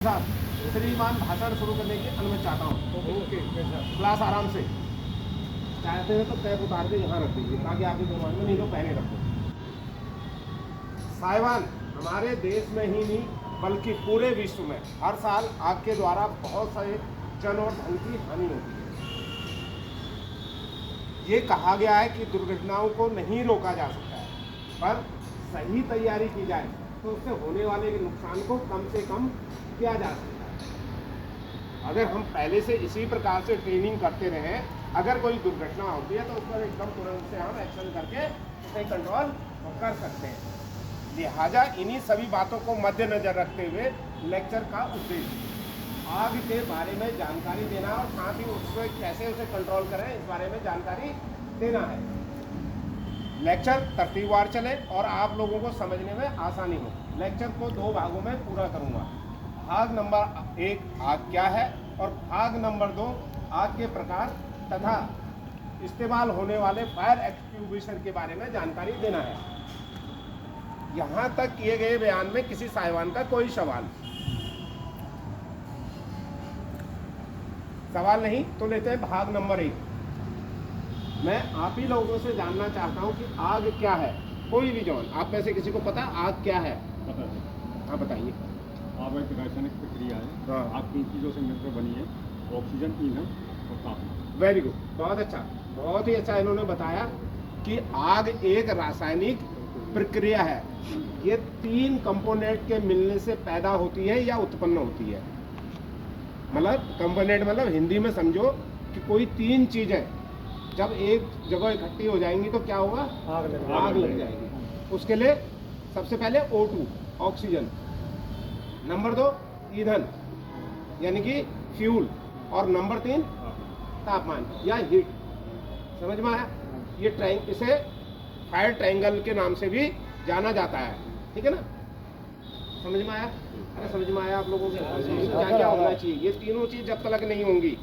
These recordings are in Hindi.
साहब, श्रीमान भाषण शुरू करने की अनुमति चाहता हूँ। ओके क्लास आराम से चाहते हैं तो कैप उतार के यहाँ रख दीजिए ताकि आपके दिमाग में नहीं तो पहने रखो। साहिबान, हमारे देश में ही नहीं बल्कि पूरे विश्व में हर साल आग के द्वारा बहुत सारे जन और धन की हानि होती है। ये कहा गया है कि दुर्घटनाओं को नहीं रोका जा सकता है, पर सही तैयारी की जाए तो उससे होने वाले नुकसान को कम से कम किया जा सकता है। अगर हम पहले से इसी प्रकार से ट्रेनिंग करते रहे, अगर कोई दुर्घटना होती है तो उस पर एकदम तुरंत से हम एक्शन करके उसे कंट्रोल कर सकते हैं। लिहाजा इन्हीं सभी बातों को मद्देनजर रखते हुए लेक्चर का उद्देश्य आग के बारे में जानकारी देना और साथ ही उसको कैसे उसे कंट्रोल करें इस बारे में जानकारी देना है। लेक्चर तरतीबवार चले और आप लोगों को समझने में आसानी हो। लेक्चर को दो भागों में पूरा करूंगा। भाग नंबर 1 आग क्या है और भाग नंबर 2 आग के प्रकार तथा इस्तेमाल होने वाले फायर एक्सटिंग्विशर के बारे में जानकारी देना है। यहाँ तक किए गए बयान में किसी साहिबान का कोई सवाल नहीं तो लेते हैं भाग नंबर 1। मैं आप ही लोगों से जानना चाहता हूँ कि आग क्या है। कोई भी जवान, आप में से किसी को पता आग क्या है? पता है। हाँ बताइए। आग एक रासायनिक प्रक्रिया है। हाँ। आग 3 चीज़ों से मिलकर बनी है, ऑक्सीजन, ईंधन और तापमान। वेरी गुड, बहुत अच्छा, बहुत ही अच्छा इन्होंने बताया कि आग एक रासायनिक प्रक्रिया है। ये 3 कंपोनेंट के मिलने से पैदा होती है या उत्पन्न होती है। मतलब कंपोनेंट मतलब हिंदी में समझो कि कोई 3 चीजें जब एक जगह इकट्ठी हो जाएंगी तो क्या होगा? आग लग जाएगी। उसके लिए सबसे पहले O2 ऑक्सीजन, नंबर 2 ईंधन यानी कि फ्यूल, और नंबर 3 तापमान या हीट। समझ में आया? ये इसे फायर ट्रायंगल के नाम से भी जाना जाता है। ठीक है ना? समझ में आया? अरे समझ में आया आप लोगों को क्या क्या होना चाहिए? ये तीनों चीज जब तक नहीं होंगी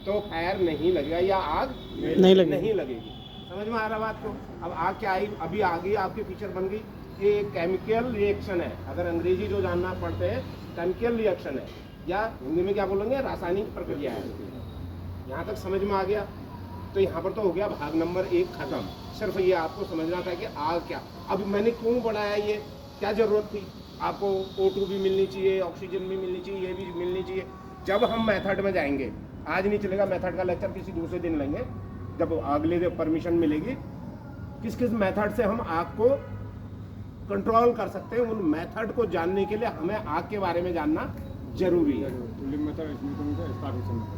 तो फायर नहीं लगेगा या आग नहीं लगेगी। समझ में आ रहा बात को? अब आग क्या आई? अभी आ गई, आपके फीचर बन गई। ये एक केमिकल रिएक्शन है। अगर अंग्रेजी जो जानना पड़ते हैं, केमिकल रिएक्शन है या हिंदी में क्या बोलेंगे? रासायनिक प्रक्रिया है। यहाँ तक समझ में आ गया? तो यहाँ पर तो हो गया भाग नंबर 1 खत्म। सिर्फ ये आपको समझना था कि आग क्या। अब मैंने क्यों बढ़ाया, ये क्या जरूरत थी? आपको O2 भी मिलनी चाहिए, ऑक्सीजन भी मिलनी चाहिए, ये भी मिलनी चाहिए। जब हम मेथड में जाएंगे, आज नहीं चलेगा, मेथड का लेक्चर किसी दूसरे दिन लेंगे जब अगले दिन परमिशन मिलेगी। किस किस मेथड से हम आग को कंट्रोल कर सकते हैं, उन मेथड को जानने के लिए हमें आग के बारे में जानना जरूरी है।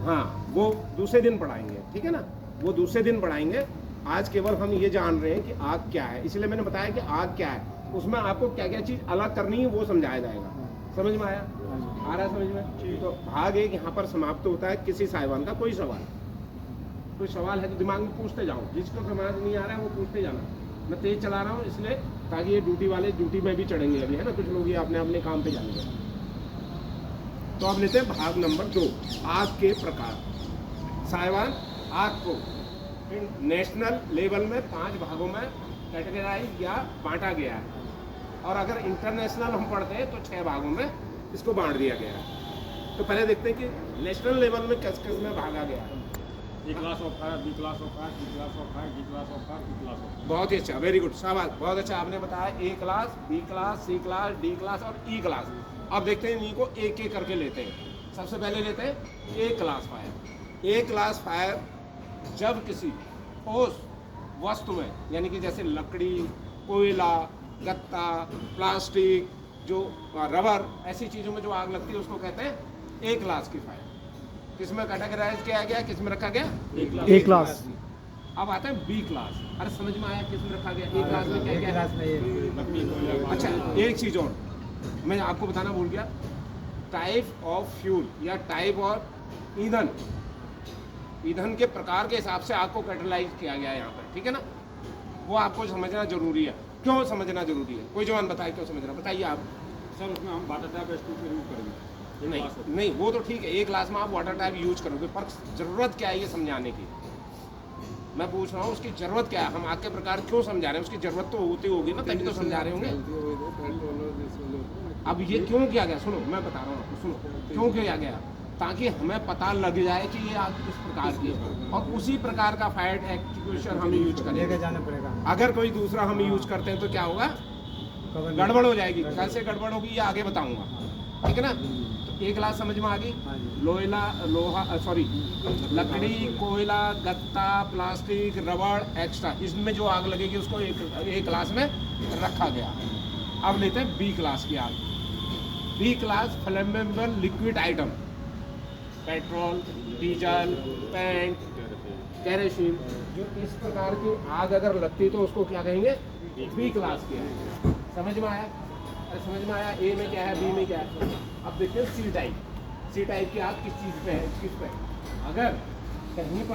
हाँ, वो दूसरे दिन पढ़ाएंगे। ठीक है ना? वो दूसरे दिन पढ़ाएंगे। आज केवल हम ये जान रहे हैं कि आग क्या है, इसलिए मैंने बताया कि आग क्या है, उसमें आपको क्या क्या चीज़ अलग करनी है वो समझाया जाएगा। समझ में आया? आ रहा है समझ में? तो भाग 1 यहाँ पर समाप्त होता है। किसी साहिबान का कोई सवाल है तो दिमाग में पूछते जाओ। जिसको समझ नहीं आ रहा है वो पूछते जाना। मैं तेज चला रहा हूँ इसलिए ताकि ये ड्यूटी वाले ड्यूटी में भी चढ़ेंगे अभी, है ना? कुछ लोग ये अपने अपने काम पे जाएंगे। तो अब लेते हैं भाग नंबर 2, आग के प्रकार। साहिबान, आग को नेशनल लेवल में 5 भागों में कैटेगराइज या बांटा गया है, और अगर इंटरनेशनल हम पढ़ते हैं तो 6 भागों में इसको बांट दिया गया है। तो पहले देखते हैं कि नेशनल लेवल में किस किस में भागा गया है। A class of fire, B class of fire, C class of fire, D class of fire, E class of fire। बहुत ही अच्छा, वेरी गुड, शाबाश, बहुत अच्छा आपने बताया। A class, B class, C class, D class और E क्लास। अब देखते हैं इन्हीं को एक एक करके लेते हैं। सबसे पहले लेते हैं A class fire. A class fire जब किसी ठोस वस्तु में, यानी कि जैसे लकड़ी, कोयला, गत्ता, प्लास्टिक, जो रबर, ऐसी चीज़ों में जो आग लगती है उसको कहते हैं A क्लास की फायर। किसमें कैटेगराइज किया गया, किसमें रखा गया? A class. अब आता है B क्लास। अरे समझ में आया किसमें रखा गया? A क्लास में क्या क्या है? अच्छा, एक चीज़ और मैं आपको बताना भूल गया। टाइप ऑफ फ्यूल या टाइप ऑफ ईंधन, ईंधन के प्रकार के हिसाब से आग को कैटेगराइज किया गया है यहाँ पर। ठीक है ना? वो आपको समझना जरूरी है। क्यों समझना जरूरी है? कोई जवान बताए क्यों समझना? बताइए आप। सर, उसमें हम वाटर टैप का यूज करेंगे। नहीं, वो तो ठीक है, एक क्लास में आप वाटर टैप यूज करोगे, पर जरूरत क्या है ये समझाने की? मैं पूछ रहा हूँ उसकी जरूरत क्या है? हम आग के प्रकार क्यों समझा रहे हैं? उसकी जरूरत तो होती होगी ना, तभी तो समझा रहे होंगे। अब ये क्यों किया गया? सुनो, मैं बता रहा हूँ आपको, सुनो। क्यों किया गया, ताकि हमें पता लग जाए कि ये आग किस प्रकार की है, और उसी प्रकार का फायर एक्सटिंग्विशर हम यूज लेके करेंगे। जाना पड़ेगा। अगर कोई दूसरा हम यूज करते हैं तो क्या होगा, कवर गड़बड़ हो जाएगी। कैसे गड़बड़ होगी ये आगे बताऊंगा, ठीक है ना। तो एक क्लास समझ में आ गई। हाँ जी। लोहा सॉरी लकड़ी, कोयला, गत्ता, प्लास्टिक, रबड़, एक्स्ट्रा, इसमें जो आग लगेगी उसको एक क्लास में रखा गया। अब लेते हैं बी क्लास की आग। B class flammable liquid item, petrol, diesel, paint, kerosene, जो इस प्रकार की आग अगर लगती तो उसको क्या कहेंगे, बी क्लास की है। समझ में आया? अरे समझ में आया, ए में क्या है, बी में क्या है। अब देखिए सी टाइप। सी टाइप की आग किस चीज़ पे है, किस पे, अगर कहीं पर